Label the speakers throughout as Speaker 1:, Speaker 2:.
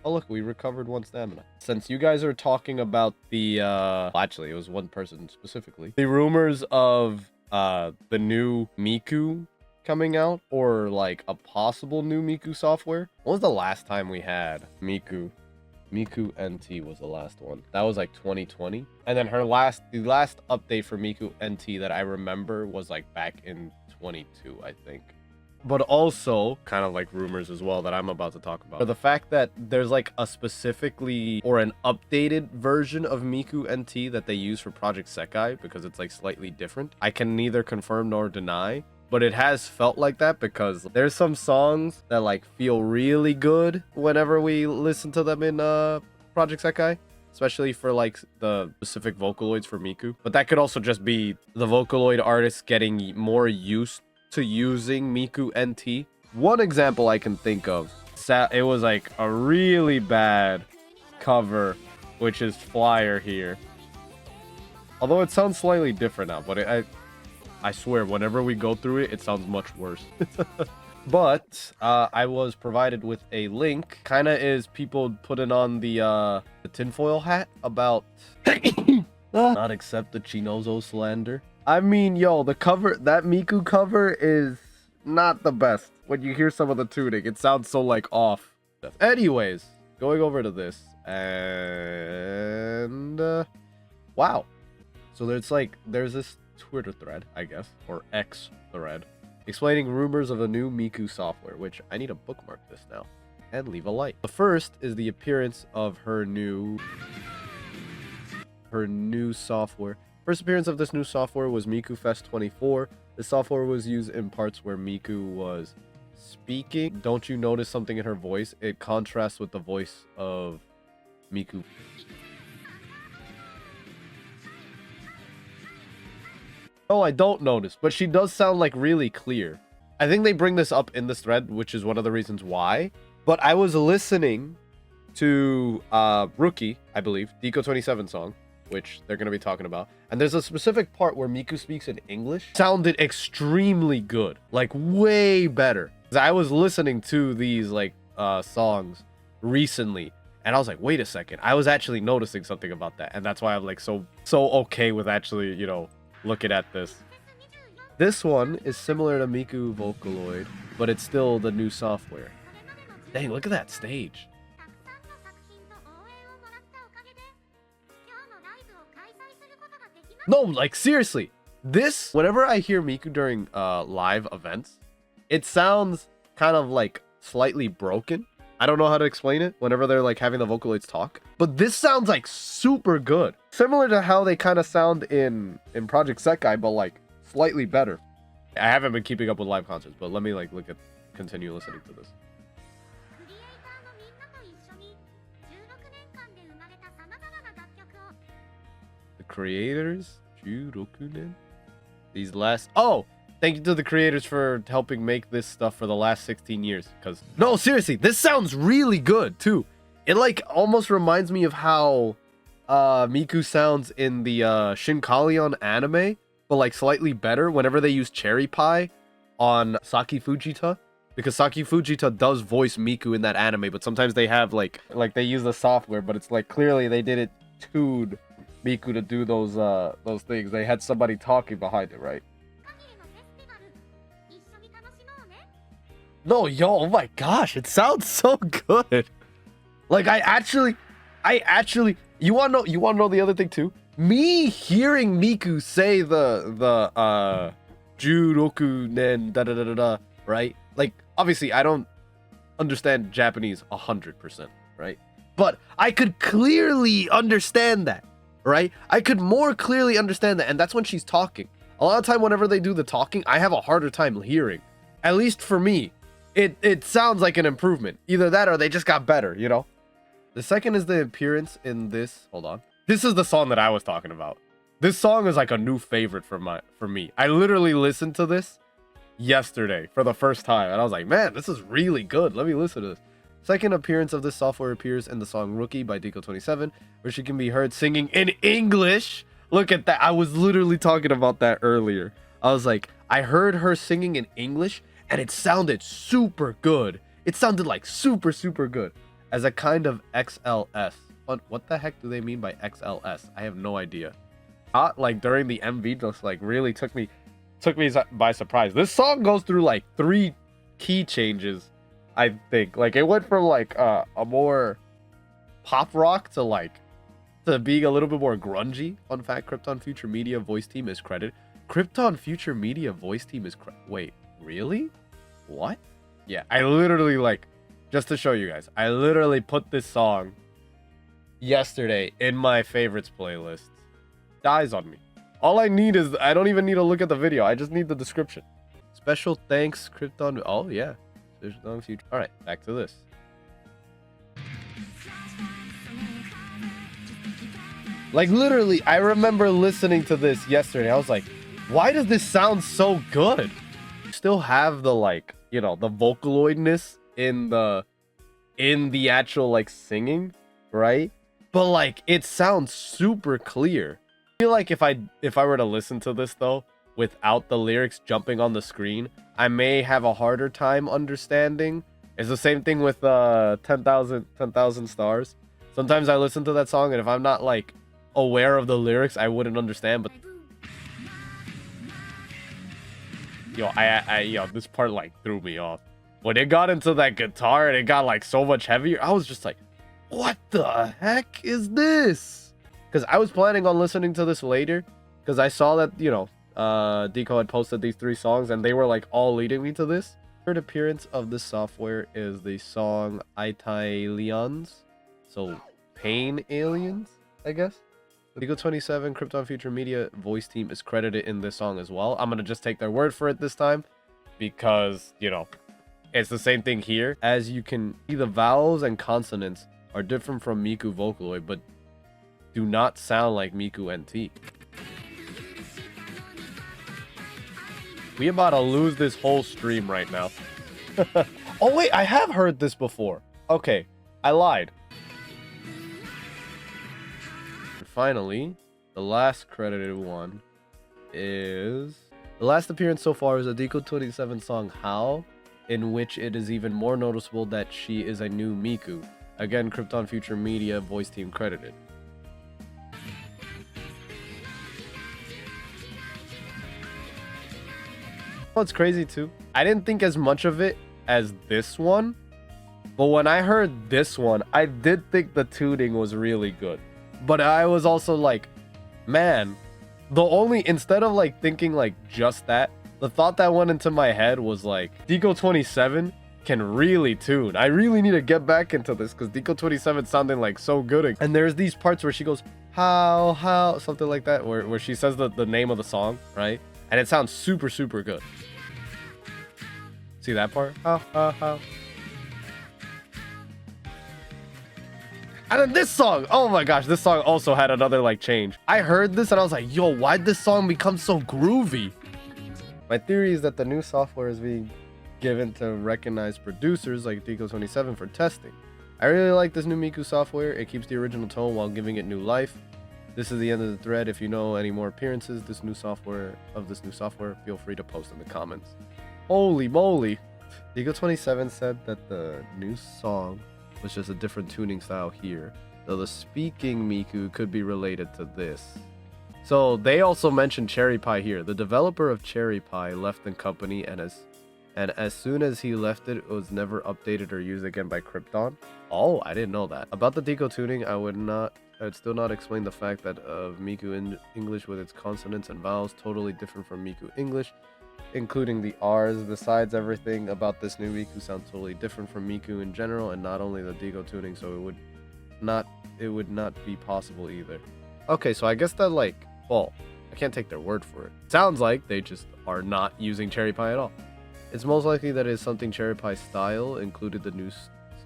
Speaker 1: Oh, look, we recovered 1 stamina. Since you guys are talking about the, actually, it was one person specifically. The rumors of, the new Miku coming out, or, like, a possible new Miku software. When was the last time we had Miku? Miku NT was the last one. That was, like, 2020. And then the last update for Miku NT that I remember was, like, back in 22, I think. But also, kind of like rumors as well that I'm about to talk about, for the fact that there's like a specifically or an updated version of Miku NT that they use for Project Sekai because it's like slightly different. I can neither confirm nor deny, but it has felt like that because there's some songs that like feel really good whenever we listen to them in Project Sekai, especially for like the specific Vocaloids for Miku. But that could also just be the Vocaloid artists getting more used to using Miku NT. One example I can think of, it was like a really bad cover, which is Flyer here. Although it sounds slightly different now, but I swear, whenever we go through it, it sounds much worse. But I was provided with a link. Kind of is people putting on the tinfoil hat about not accept the Chinozo slander. I mean, yo, the cover, that Miku cover is not the best. When you hear some of the tuning, it sounds so, like, off. Anyways, going over to this, and, wow. So there's this Twitter thread, I guess, or X thread, explaining rumors of a new Miku software, which I need to bookmark this now, and leave a like. The first is the appearance of her new software. First appearance of this new software was Miku Fest 24. This software was used in parts where Miku was speaking. Don't you notice something in her voice? It contrasts with the voice of Miku. No, I don't notice, but she does sound like really clear. I think they bring this up in this thread, which is one of the reasons why. But I was listening to Rookie, I believe, Deco 27 song, which they're going to be talking about. And there's a specific part where Miku speaks in English. Sounded extremely good. Like, way better. I was listening to these, like, songs recently. And I was like, wait a second. I was actually noticing something about that. And that's why I'm, like, so okay with actually, you know, looking at this. This one is similar to Miku Vocaloid, but it's still the new software. Dang, look at that stage. No, like, seriously, this, whenever I hear Miku during live events, it sounds kind of like slightly broken. I don't know how to explain it whenever they're like having the Vocaloids talk, but this sounds like super good. Similar to how they kind of sound in Project Sekai, but like slightly better. I haven't been keeping up with live concerts, but let me like continue listening to this. Creators, these last, oh, thank you to the creators for helping make this stuff for the last 16 years. Because no, seriously, this sounds really good too. It like almost reminds me of how Miku sounds in the Shinkalion anime, but like slightly better whenever they use Cherry Pie on Saki Fujita, because Saki Fujita does voice Miku in that anime, but sometimes they have like they use the software, but it's like clearly they did it to Miku to do those things. They had somebody talking behind it, right? No, yo, oh my gosh, it sounds so good. Like I actually, you wanna know the other thing too? Me hearing Miku say the Juroku nen da da da da da, right? Like obviously I don't understand Japanese 100%, right? But I could clearly understand that. Right? I could more clearly understand that, and that's when she's talking. A lot of time whenever they do the talking, I have a harder time hearing. At least for me, it sounds like an improvement. Either that or they just got better, you know? The second is the appearance in this. Hold on. This is the song that I was talking about. This song is like a new favorite for me. I literally listened to this yesterday for the first time, and I was like, man, this is really good. Let me listen to this. Second appearance of this software appears in the song Rookie by Deco 27, where she can be heard singing in English. Look at that. I was literally talking about that earlier. I was like, I heard her singing in English, and it sounded super good. It sounded like super, super good. as a kind of XLS. What the heck do they mean by XLS? I have no idea. Not like during the MV, just like really took me by surprise. This song goes through like 3 key changes, I think. Like it went from like a more pop rock to being a little bit more grungy. Fun fact: Krypton Future Media voice team is credited. Krypton Future Media voice team is wait, really? What? Yeah, I literally like, just to show you guys, I literally put this song yesterday in my favorites playlist. Dies on me. All I need is, I don't even need to look at the video. I just need the description. Special thanks, Krypton. Oh yeah, Krypton Future. All right, back to this. Like literally, I remember listening to this yesterday. I was like, why does this sound so good? Still have the like, you know, the vocaloidness in the actual like singing, right? But like it sounds super clear. I feel like if I were to listen to this though without the lyrics jumping on the screen, I may have a harder time understanding. It's the same thing with 10,000 stars. Sometimes I listen to that song and if I'm not like aware of the lyrics, I wouldn't understand. But yo, this part like threw me off. When it got into that guitar and it got like so much heavier, I was just like, what the heck is this? Because I was planning on listening to this later, because I saw that, you know, Deco had posted these 3 songs and they were like all leading me to this. Third appearance of this software is the song Italians, so Pain Aliens, I guess. Deco 27 Krypton Future Media voice team is credited in this song as well. I'm gonna just take their word for it this time because, you know, it's the same thing here. As you can see, the vowels and consonants are different from Miku Vocaloid, but do not sound like Miku NT. We about to lose this whole stream right now. Oh wait, I have heard this before. Okay, I lied. And finally, the last credited one is... The last appearance so far is a Deco 27 song, How, in which it is even more noticeable that she is a new Miku. Again, Krypton Future Media voice team credited. What's crazy too, I didn't think as much of it as this one, but when I heard this one, I did think the tuning was really good. But I was also like, man, instead of like thinking like just that, the thought that went into my head was like, Deco 27 can really tune. I really need to get back into this because Deco 27 sounding like so good. And there's these parts where she goes, how, something like that, where she says the name of the song, right? And it sounds super, super good. See that part? How. And then this song, oh my gosh, this song also had another like change. I heard this and I was like, yo, why'd this song become so groovy? My theory is that the new software is being given to recognized producers like Deco 27 for testing. I really like this new Miku software. It keeps the original tone while giving it new life. This is the end of the thread. If you know any more appearances this new software, feel free to post in the comments. Holy moly. Deco 27 said that the new song was just a different tuning style here, though the speaking Miku could be related to this. So they also mentioned Cherry Pie here. The developer of Cherry Pie left the company, and as soon as he left it was never updated or used again by Krypton. Oh, I didn't know that. About the Deco tuning, I would still not explain the fact that of Miku in English with its consonants and vowels totally different from Miku English, including the R's. Besides, everything about this new Miku sounds totally different from Miku in general, and not only the Deco tuning, so it would not be possible either. Okay, so I guess that like, well, I can't take their word for it. Sounds like they just are not using Cherry Pie at all. It's most likely that it is something Cherry Pie style included the new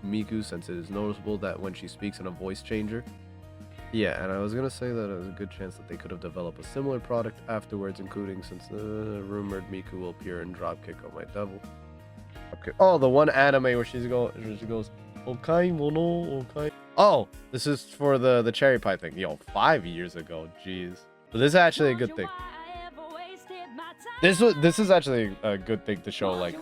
Speaker 1: Miku, since it is noticeable that when she speaks in a voice changer. Yeah, and I was gonna say that there's a good chance that they could have developed a similar product afterwards, including since the rumored Miku will appear in Dropkick on My Devil. Okay. Oh, the one anime where she goes, Okai mono, okai. Oh, this is for the Cherry Pie thing. Yo, 5 years ago, jeez. But this is actually a good thing. This is actually a good thing to show, like,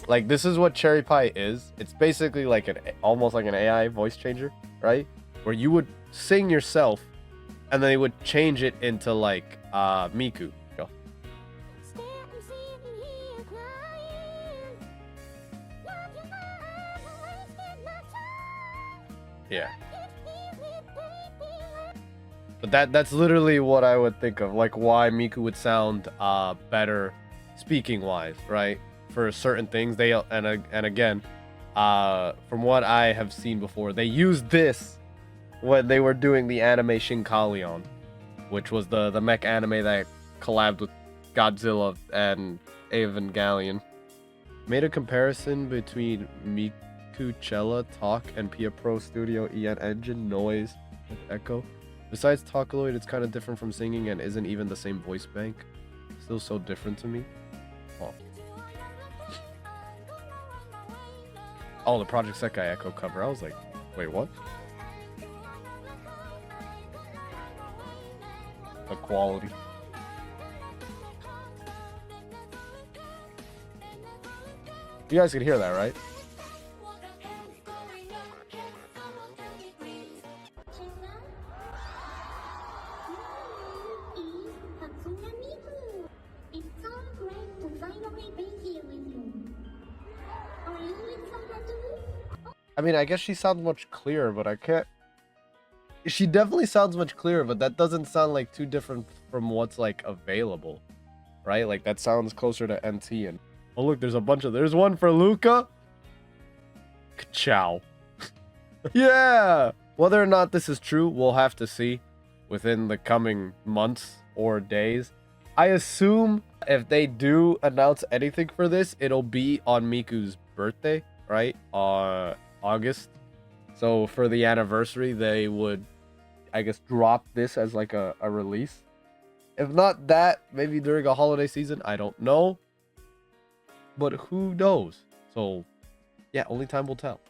Speaker 1: Like, this is what Cherry Pie is. It's basically like almost like an AI voice changer, right? Where you would sing yourself, and then they would change it into like Miku. Go. Yeah. But that's literally what I would think of, like why Miku would sound better speaking wise, right? For certain things, they and again, from what I have seen before, they used this when they were doing the anime Shinkalion, which was the mech anime that collabed with Godzilla and Evangelion. Made a comparison between Mikuchella Talk and Pia Pro Studio EN Engine Noise and Echo. Besides Talkaloid, it's kind of different from singing and isn't even the same voice bank. Still so different to me. Oh. Oh, the Project Sekai Echo cover. I was like, wait, what? The quality. You guys can hear that, right? I mean, I guess she sounds much clearer, but I can't... She definitely sounds much clearer, but that doesn't sound like too different from what's like available, right? Like that sounds closer to NT. And oh look, there's a bunch of... There's one for Luca. Ciao. Yeah! Whether or not this is true, we'll have to see within the coming months or days. I assume if they do announce anything for this, it'll be on Miku's birthday, right? August. So for the anniversary, they would, I guess, drop this as like a release. If not that, maybe during a holiday season. I don't know. But who knows? So yeah, only time will tell.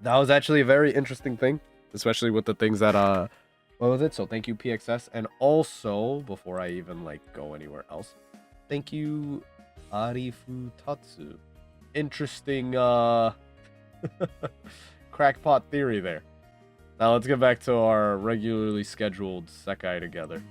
Speaker 1: That was actually a very interesting thing, especially with the things that what was it? So thank you PXS, and also before I even like go anywhere else, thank you Arifutatsu. Interesting crackpot theory there. Now let's get back to our regularly scheduled Sekai together.